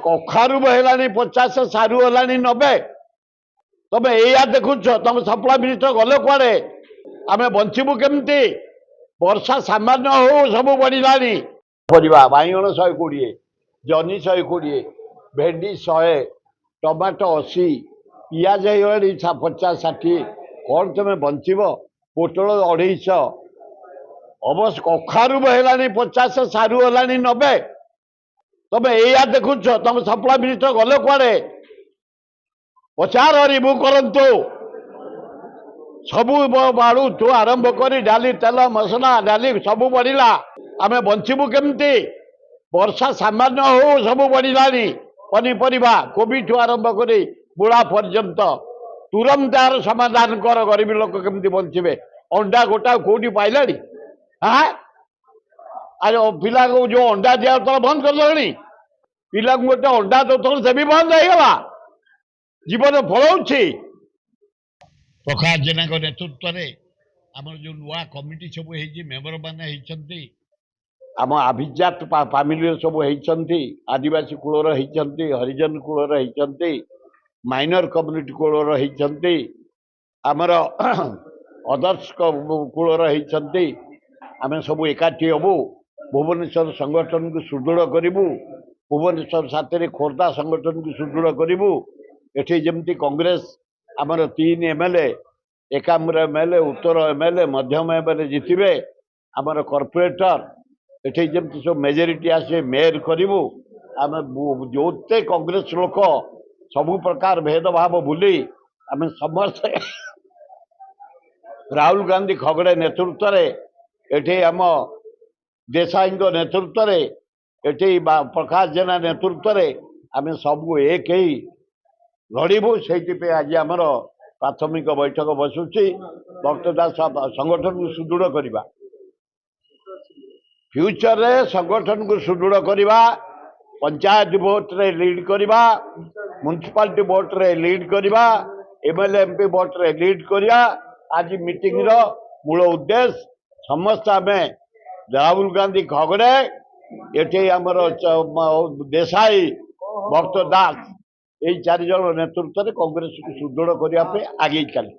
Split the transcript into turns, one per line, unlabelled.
कखारू है 50 सारू है 90 तुम या देखुच तुम सप्लाई मिनिस्टर गले कुआड़े आम बचबू केमती वर्षा सामान्य हो सब बढ़ला परिवा बैगण 120 जनी 120 भेंडी 100 टमाटो 80 पियाज हो 50-60 कौन तुम बचब पोटल 250 अवश्य कखारू है 50 सारू है 90 तुम या देखुच तुम सप्लाई मिनिस्टर गले कुआड़े पचार रिमूव करंतु सबू बाड़ू ठू आरंभ कर डाली तेल मसला डाली सबू बढ़ला आम बचबू केमती वर्षा सामान्य हो सब बढ़ला पनीपरिया कोबी ठू आरंभ कर बुढ़ा पर्यंत तुरंत यार समाधान कर गरीब लोक केमती बचे अंडा गोटा कौटी पाइला हाँ आज पिला को जो अंडा दिया तो बंद कर पिला गोटे अंडा तो से भी बंद होगा जीवन फल प्रकाश जेना नेतृत्व में आम जो नुआ कमिटी सब मेम्बर मैंने आम अभिजात फैमिली सब आदिवासी कूलर हरिजन कूलर माइनर कम्युनिटी कूलर आमर अदर्स कूलर आम सब एकाठी हबू भुवनेश्वर संगठन को सुदृढ़ करूँ भुवनेश्वर साथ खोर्धा संगठन को सुदृढ़ करूँ एठी जमती कांग्रेस आमर 3 एमएलए एकाम्र एमएलए उत्तर एमएलए मध्यम एमएलए जितबे आमर कॉर्पोरेटर एठी जमती सब मेजोरिटी आसे मेयर करूँ आम जोते कांग्रेस लोक सबु प्रकार भेदभाव भूली आम समस्त राहुल गांधी खगड़े नेतृत्व एठी आम देसाई नेतृत्व एठी प्रकाश जेना नेतृत्व आम सबू एक ही लड़बू से आज आमर प्राथमिक बैठक बसुची भक्तदास संगठन को सुदृढ़ करवा फ्यूचर रे संगठन को सुदृढ़ करवा पंचायत वोट रे लीड करवा म्युनिसिपालिटी वोट रे लीड करवा एमएलए एमपी वोट रे लीड करवा आज मीटिंग रो मूल उद्देश्य समस्त आम राहुल गांधी खगड़े ये आमर देसाई भक्त दास यही 4 जन नेतृत्व में कांग्रेस को सुदृढ़ करने आगे चली।